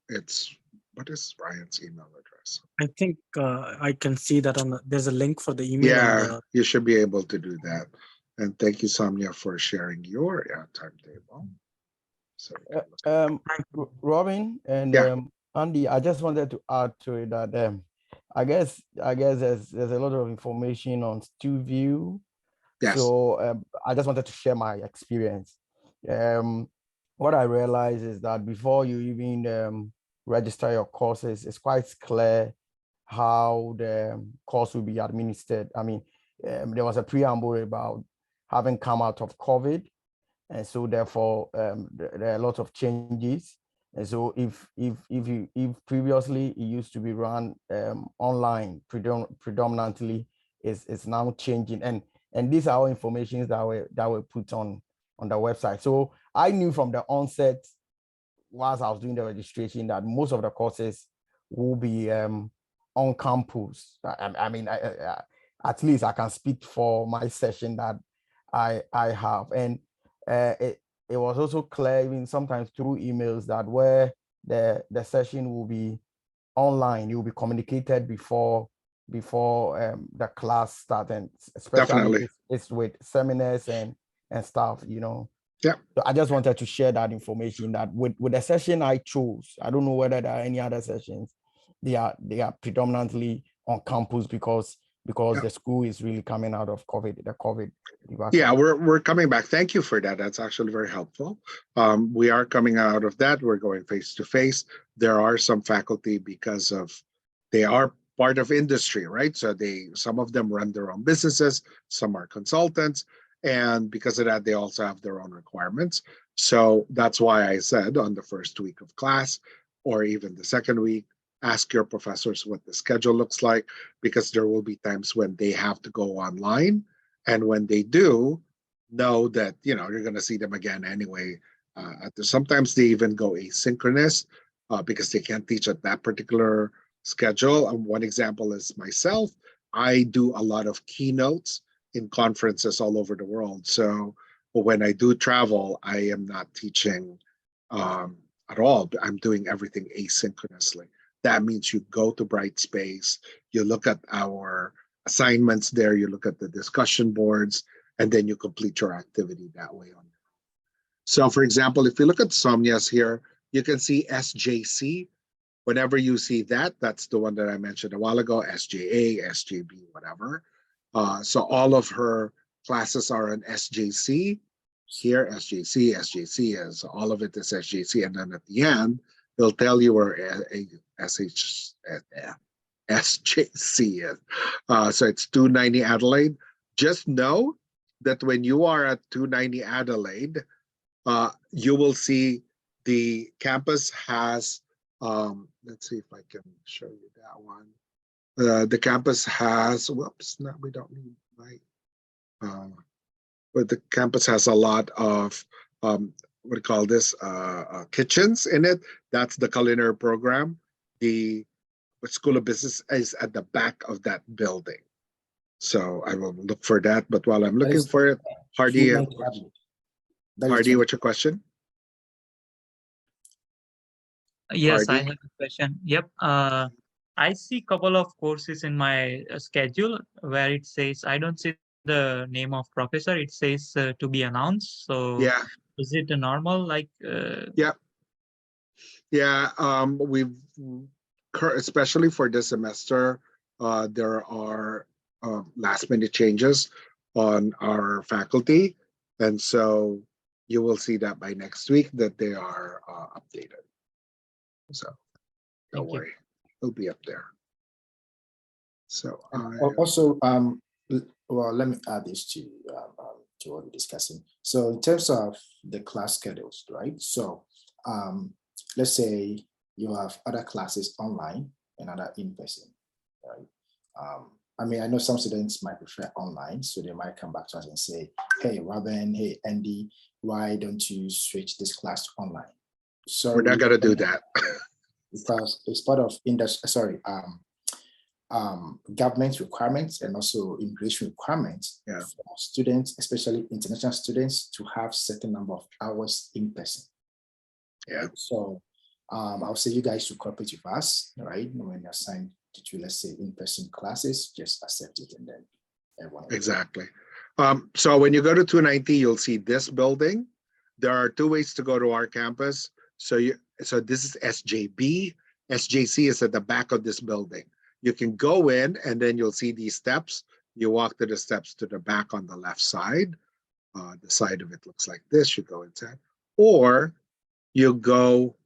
It's, what is Ryan's email address? I think I can see that on there's a link for the email. Yeah, you should be able to do that. And thank you, Samya, for sharing your timetable. So Robin and yeah. Andy, I just wanted to add to it that I guess there's a lot of information on StuView. Yes. So I just wanted to share my experience. What I realized is that before you even register your courses, it's quite clear how the course will be administered. I mean, there was a preamble about having come out of COVID, and so therefore there are a lot of changes. And so if previously it used to be run online predominantly, it's now changing, and these are all information that were put on the website. So I knew from the onset, whilst I was doing the registration, that most of the courses will be on campus. I mean, at least I can speak for my session that I have, and it was also clear, even sometimes through emails, that where the session will be online, it will be communicated before the class starts, and especially it's with seminars and stuff, you know. Yeah. So I just wanted to share that information, that with the session I chose, I don't know whether there are any other sessions, they are predominantly on campus because the school is really coming out of COVID, the COVID. Yeah, we're coming back. Thank you for that. That's actually very helpful. We are coming out of that. We're going face to face. There are some faculty, because of they are part of industry, right? So some of them run their own businesses, some are consultants, and because of that, they also have their own requirements. So that's why I said on the first week of class, or even the second week, ask your professors what the schedule looks like, because there will be times when they have to go online. And when they do, know that, you know, you're going to see them again anyway. Sometimes they even go asynchronous because they can't teach at that particular schedule. And one example is myself. I do a lot of keynotes in conferences all over the world. So when I do travel, I am not teaching at all. I'm doing everything asynchronously. That means you go to Brightspace, you look at our assignments there, you look at the discussion boards, and then you complete your activity that way on. So for example, if you look at Somnia's here, you can see SJC. Whenever you see that, that's the one that I mentioned a while ago, SJA, SJB, whatever. So all of her classes are on SJC. Here, SJC, SJC is all of it is SJC. And then at the end, they'll tell you where SJC is. So it's 290 Adelaide. Just know that when you are at 290 Adelaide, you will see the campus has, let's see if I can show you that one. The campus has, whoops, no, we don't need light. But the campus has a lot of, what do you call this, kitchens in it. That's the culinary program. The School of Business is at the back of that building. So I will look for that. But while I'm looking for it, Hardy, Hardy, what's your question? Yes, I Hardy? have a question. Yep. I see a couple of courses in my schedule where it says, I don't see the name of professor. It says to be announced. So Yeah, is it a normal, like? yeah. We've, especially for this semester, there are last minute changes on our faculty. And so you will see that by next week that they are updated. So don't Thank you. worry, it'll be up there. So Also, well, let me add this to what we're discussing. So in terms of the class schedules, right? So let's say you have other classes online and other in person, right? I mean, I know some students might prefer online, so they might come back to us and say, hey, Robin, hey, Andy, why don't you switch this class to online? So we're not gonna do that. Because it's part of industry, government requirements and also immigration requirements for students, especially international students, to have certain number of hours in person. Yeah. So I'll say you guys should cooperate with us, right? When you're assigned to, let's say, in-person classes, just accept it and then everyone. Exactly. So when you go to 290, you'll see this building. There are two ways to go to our campus. So this is SJB. SJC is at the back of this building. You can go in and then you'll see these steps. You walk to the steps to the back on the left side. The side of it looks like this. You go inside. Or you go,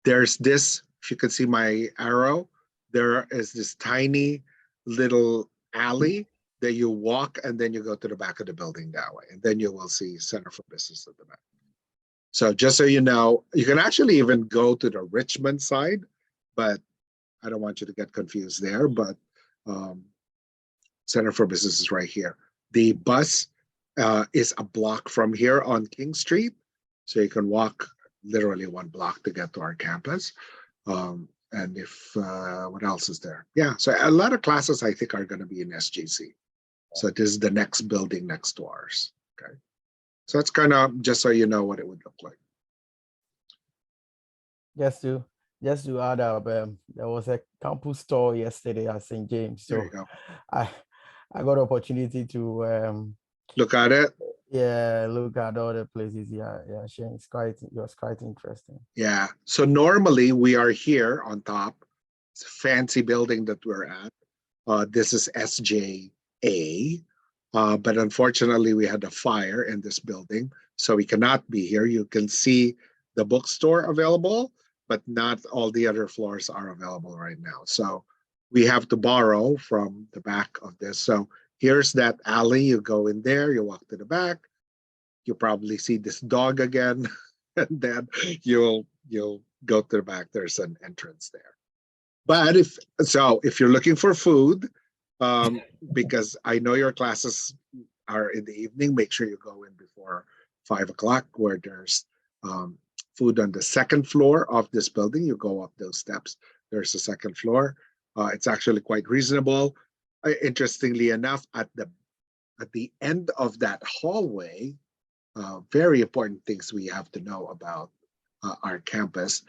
there's this, if you can see my arrow, there is this tiny little alley that you walk and then you go to the back of the building that way. And then you will see Center for Business at the back. So just so you know, you can actually even go to the Richmond side, but I don't want you to get confused there, but Center for Business is right here. The bus is a block from here on King Street. So you can walk literally 1 block to get to our campus. And if, what else is there? Yeah, so a lot of classes I think are gonna be in SJC. So this is the next building next to ours, okay? So it's kind of just so you know what it would look like. Just to add up, there was a campus tour yesterday at St. James. So There you go. I got the opportunity to Look at it. Yeah, look at all the places. Yeah, Shane, it was quite interesting. Yeah. So normally we are here on top. It's a fancy building that we're at. This is SJA. But unfortunately, we had a fire in this building, so we cannot be here. You can see the bookstore available, but not all the other floors are available right now. So we have to borrow from the back of this. So here's that alley. You go in there, you walk to the back. You probably see this dog again, and then you'll go to the back. There's an entrance there. But if you're looking for food, because I know your classes are in the evening, make sure you go in before 5 o'clock, where there's food on the second floor of this building. You go up those steps. There's a second floor. It's actually quite reasonable. interestingly enough, at the end of that hallway, very important things we have to know about our campus.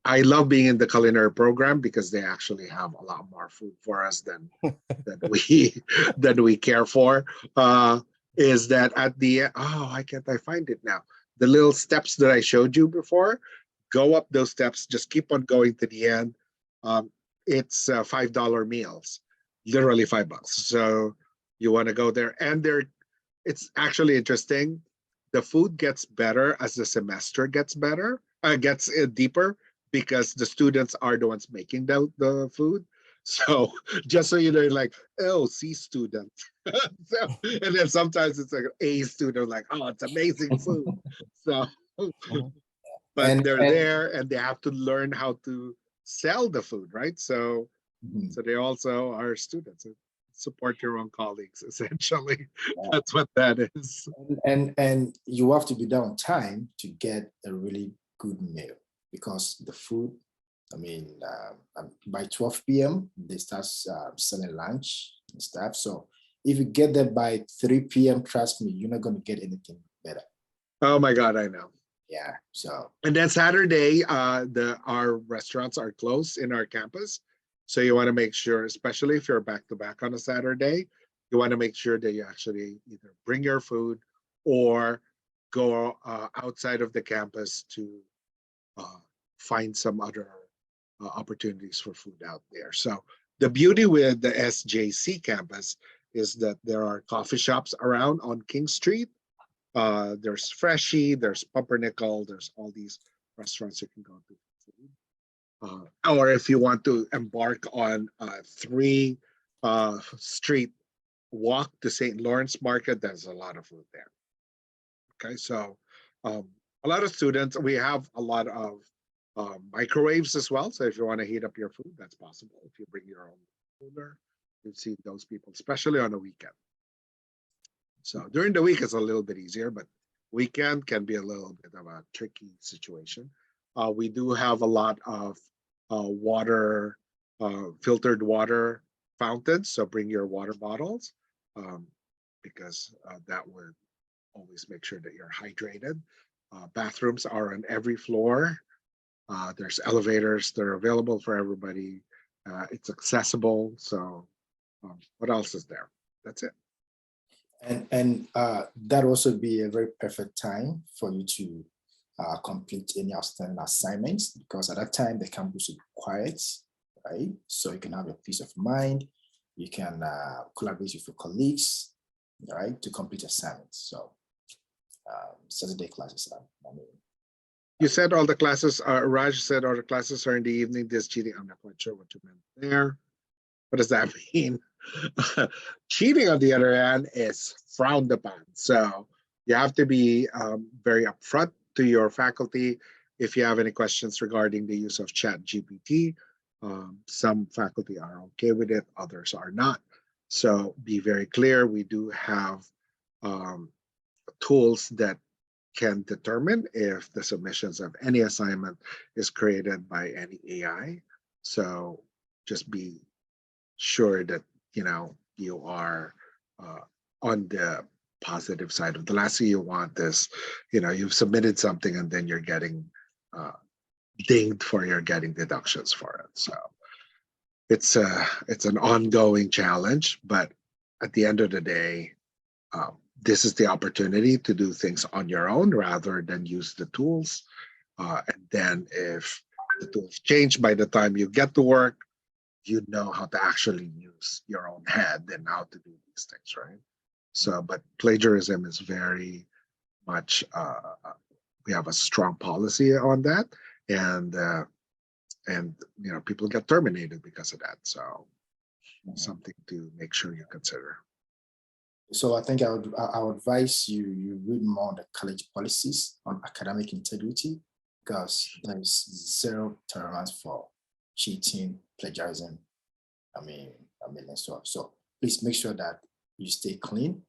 I love being in the culinary program because they actually have a lot more food for us than we care for. Is that at the why can't I find it now? The little steps that I showed you before, go up those steps, just keep on going to the end. It's $5 meals, literally $5. So you want to go there, and it's actually interesting. The food gets better as the semester gets deeper, because the students are the ones making the food. So just so you know, like, oh, C student. So, and then sometimes it's like A student, like, oh, it's amazing food. So, but And- they're and- there and they have to learn how to sell the food, right? So, Mhm. so they also are students. Support your own colleagues, essentially. That's what that is. And you have to be there on time to get a really good meal, because the food, I mean, by 12 p.m. they start selling lunch and stuff. So if you get there by 3 p.m., trust me, you're not going to get anything better. Oh my God, I know. Yeah. So And then Saturday, our restaurants are closed in our campus. So you want to make sure, especially if you're back to back on a Saturday, you want to make sure that you actually either bring your food or go outside of the campus to find some other opportunities for food out there. So the beauty with the SJC campus is that there are coffee shops around on King Street. There's Freshie, there's Pumpernickel, there's all these restaurants you can go to for food. Or if you want to embark on a 3-street walk to St. Lawrence Market, there's a lot of food there. Okay, so a lot of students, we have a lot of microwaves as well. So if you want to heat up your food, that's possible. If you bring your own cooler, you'll see those people, especially on the weekend. So during the week, it's a little bit easier, but weekend can be a little bit of a tricky situation. We do have a lot of water, filtered water fountains. So bring your water bottles, because that would always make sure that you're hydrated. Bathrooms are on every floor. There's elevators that are available for everybody. It's accessible. So what else is there? That's it. and that also be a very perfect time for you to complete any outstanding assignments, because at that time the campus will be quiet, right? So you can have a peace of mind. You can collaborate with your colleagues, right, to complete assignments. So Saturday classes are, You said all the classes are, Raj said all the classes are in the evening. This cheating, I'm not quite sure what you meant there. What does that mean? Cheating, on the other hand, is frowned upon. So you have to be very upfront to your faculty if you have any questions regarding the use of ChatGPT. Some faculty are okay with it, others are not. So be very clear. We do have tools that can determine if the submissions of any assignment is created by any AI. So just be sure that you are on the positive side of the last thing you want is, you've submitted something and then you're getting dinged for you're getting deductions for it. So it's an ongoing challenge, but at the end of the day, this is the opportunity to do things on your own rather than use the tools. And then if the tools change by the time you get to work, you know how to actually use your own head and how to do these things, right? So, but plagiarism is very much, we have a strong policy on that, and people get terminated because of that. So something to make sure you consider. So I think I would advise you read more on the college policies on academic integrity, because there is zero tolerance for cheating, plagiarism. And so on. So please make sure that you stay clean.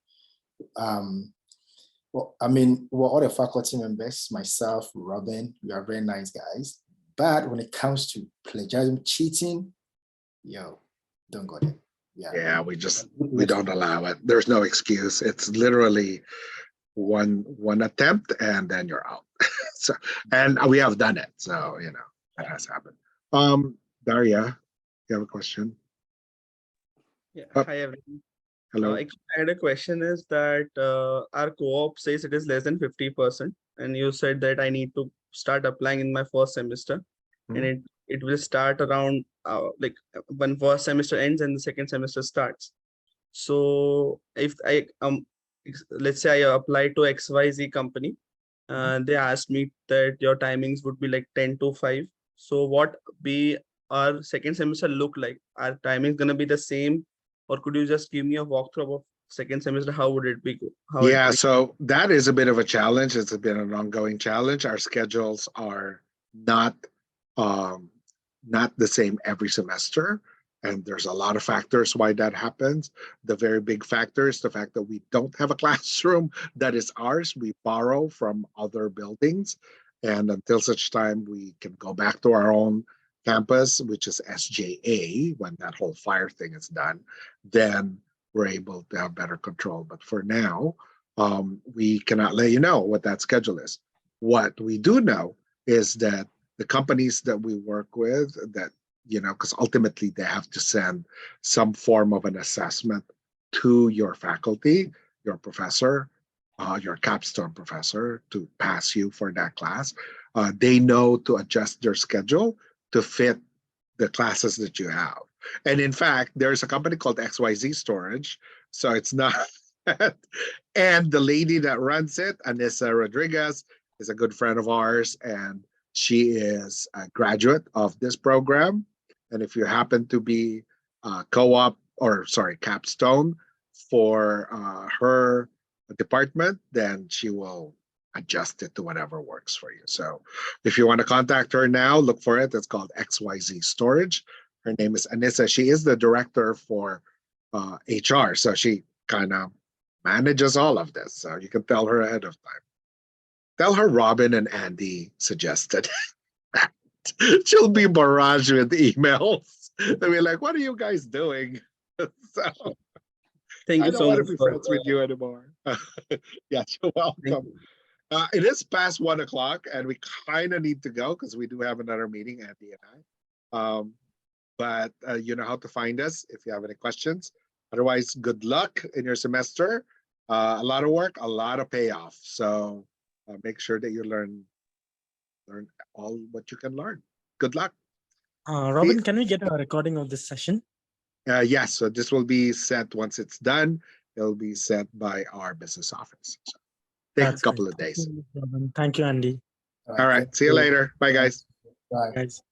Well, all the faculty members, myself, Robin, we are very nice guys. But when it comes to plagiarism, cheating, don't go there. Yeah. Yeah, we don't allow it. There's no excuse. It's literally one attempt and then you're out. So, and we have done it. So, that has happened. Daria, you have a question? Yeah, Oh. hi everyone. Hello. Actually, I had a question is that our co-op says it is less than 50%, and you said that I need to start applying in my first semester, and it will start around like when first semester ends and the second semester starts. So if I let's say I apply to XYZ company, they asked me that your timings would be like 10 to 5. So what be our second semester look like? Our timings gonna be the same, or could you just give me a walkthrough of second semester? How would it be? How it Yeah, be? so that is a bit of a challenge. It's been an ongoing challenge. Our schedules are not not the same every semester, and there's a lot of factors why that happens. The very big factor is the fact that we don't have a classroom that is ours. We borrow from other buildings, and until such time we can go back to our own campus, which is SJA, when that whole fire thing is done, then we're able to have better control. But for now, we cannot let you know what that schedule is. What we do know is that the companies that we work with, that, because ultimately they have to send some form of an assessment to your faculty, your professor, your capstone professor, to pass you for that class. They know to adjust their schedule to fit the classes that you have. And in fact, there's a company called XYZ Storage. So it's not, and the lady that runs it, Anissa Rodriguez, is a good friend of ours. And she is a graduate of this program. And if you happen to be capstone for her department, then she will adjust it to whatever works for you. So if you want to contact her now, look for it. It's called XYZ Storage. Her name is Anissa. She is the director for HR. So she kind of manages all of this. So you can tell her ahead of time. Tell her Robin and Andy suggested. She'll be barraged with emails. They'll be like, what are you guys doing? So Thank I you don't so want to much be for friends with you anymore. Yeah, you're welcome. It is past 1 o'clock and we kind of need to go because we do have another meeting, Andy and I. But you know how to find us if you have any questions. Otherwise, good luck in your semester. A lot of work, a lot of payoff. So make sure that you learn all what you can learn. Good luck. Robin, can we get a recording of this session? Yes, so this will be sent once it's done. It'll be sent by our business office. So take That's a couple great. of days. Thank you, Robin. Thank you, Andy. All right. See you later. Bye, guys. Bye. Guys.